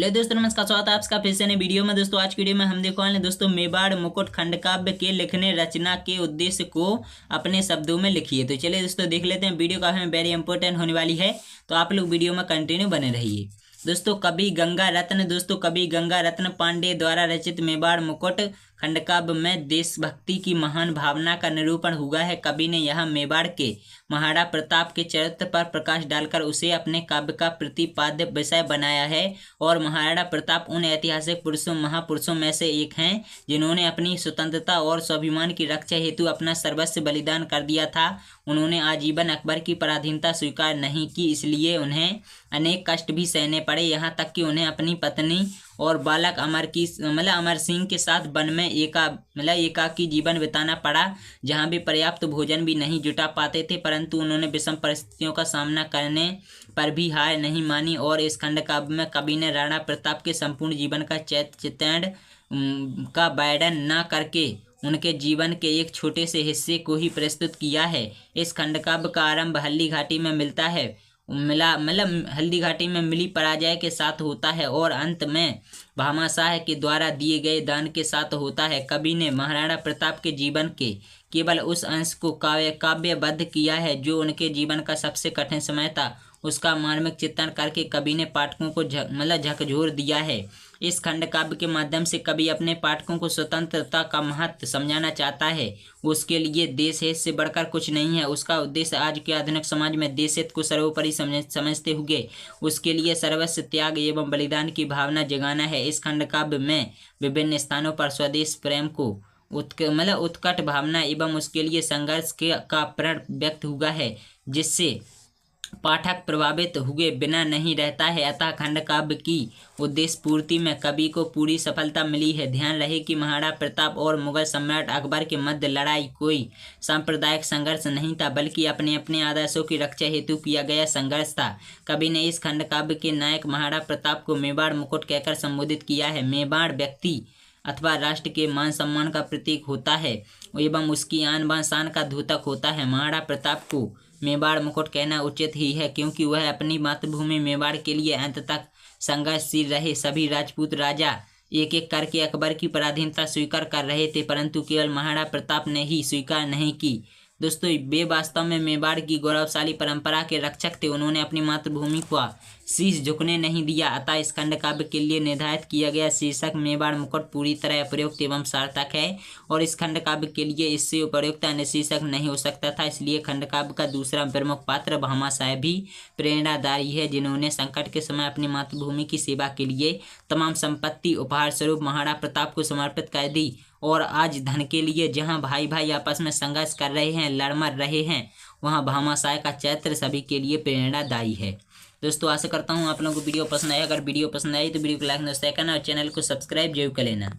Hello दोस्तों, नमस्कार। स्वागत है आपका फिर से नई वीडियो में। दोस्तों आज की वीडियो में हम देखने वाले दोस्तों मेवाड़ मुकुट खंडकाव्य के लिखने रचना के उद्देश्य को अपने शब्दों में लिखिए। तो चलिए दोस्तों देख लेते हैं। वीडियो काफी वेरी इंपॉर्टेंट होने वाली है, तो आप लोग वीडियो में कंटिन्यू बने रहिए। दोस्तों कवि गंगा रत्न पांडे द्वारा रचित मेवाड़ मुकुट खंडकाव्य में देशभक्ति की महान भावना का निरूपण हुआ है। कवि ने यहाँ मेवाड़ के महाराणा प्रताप के चरित्र पर प्रकाश डालकर उसे अपने काव्य का प्रतिपाद्य विषय बनाया है। और महाराणा प्रताप उन ऐतिहासिक महापुरुषों में से एक हैं जिन्होंने अपनी स्वतंत्रता और स्वाभिमान की रक्षा हेतु अपना सर्वस्व बलिदान कर दिया था। उन्होंने आजीवन अकबर की पराधीनता स्वीकार नहीं की, इसलिए उन्हें अनेक कष्ट भी सहने पड़े। यहाँ तक कि उन्हें अपनी पत्नी और बालक अमर सिंह के साथ वन में एकाकी जीवन बिताना पड़ा, जहाँ भी पर्याप्त भोजन भी नहीं जुटा पाते थे। परंतु उन्होंने विषम परिस्थितियों का सामना करने पर भी हार नहीं मानी। और इस खंडकाव्य में कवि ने राणा प्रताप के संपूर्ण जीवन का चित्रण का वर्णन न करके उनके जीवन के एक छोटे से हिस्से को ही प्रस्तुत किया है। इस खंडकाव्य का आरंभ हल्दी घाटी में हल्दी घाटी में मिली पराजय के साथ होता है और अंत में भामाशाह के द्वारा दिए गए दान के साथ होता है। कवि ने महाराणा प्रताप के जीवन के केवल उस अंश को काव्यबद्ध किया है जो उनके जीवन का सबसे कठिन समय था। उसका मार्मिक चित्रण करके कवि ने पाठकों को झकझोर दिया है। इस खंडकाव्य के माध्यम से कवि अपने पाठकों को स्वतंत्रता का महत्व समझाना चाहता है। उसके लिए देश हित से बढ़कर कुछ नहीं है। उसका उद्देश्य आज के आधुनिक समाज में देश हित को सर्वोपरि समझते हुए उसके लिए सर्वस्व त्याग एवं बलिदान की भावना जगाना है। इस खंडकाव्य में विभिन्न स्थानों पर स्वदेश प्रेम को उत्कट भावना एवं उसके लिए संघर्ष का प्रण व्यक्त हुआ है, जिससे पाठक प्रभावित हुए बिना नहीं रहता है। अतः खंडकाव्य की उद्देश्य पूर्ति में कवि को पूरी सफलता मिली है। ध्यान रहे कि महाराणा प्रताप और मुगल सम्राट अकबर के मध्य लड़ाई कोई सांप्रदायिक संघर्ष नहीं था, बल्कि अपने अपने आदर्शों की रक्षा हेतु किया गया संघर्ष था। कवि ने इस खंडकाव्य के नायक महाराणा प्रताप को मेवाड़ मुकुट कहकर संबोधित किया है। मेवाड़ व्यक्ति अथवा राष्ट्र के मान सम्मान का प्रतीक होता है एवं उसकी आन बान शान का द्योतक होता है। महाराणा प्रताप को मेवाड़ मुकुट कहना उचित ही है, क्योंकि वह अपनी मातृभूमि मेवाड़ के लिए अंत तक संघर्षशील रहे। सभी राजपूत राजा एक एक करके अकबर की पराधीनता स्वीकार कर रहे थे, परंतु केवल महाराणा प्रताप ने ही स्वीकार नहीं की। दोस्तों वे वास्तव में मेवाड़ की गौरवशाली परंपरा के रक्षक थे। उन्होंने अपनी मातृभूमि को शीश झुकने नहीं दिया। अतः इस खंडकाव्य के लिए निर्धारित किया गया शीर्षक मेवाड़ मुकुट पूरी तरह उपयुक्त एवं सार्थक है, और इस खंडकाव्य के लिए इससे उपयुक्त अन्य शीर्षक नहीं हो सकता था। इसलिए खंडकाव्य का दूसरा प्रमुख पात्र भामाशाह भी प्रेरणादायी है, जिन्होंने संकट के समय अपनी मातृभूमि की सेवा के लिए तमाम संपत्ति उपहार स्वरूप महाराणा प्रताप को समर्पित कर दी। और आज धन के लिए जहां भाई भाई आपस में संघर्ष कर रहे हैं, लड़ मर रहे हैं, वहां भामाशाह का चरित्र सभी के लिए प्रेरणादायी है। दोस्तों आशा करता हूं आप लोगों को वीडियो पसंद आया। अगर वीडियो पसंद आई तो वीडियो को लाइक करना और चैनल को सब्सक्राइब जरूर कर लेना।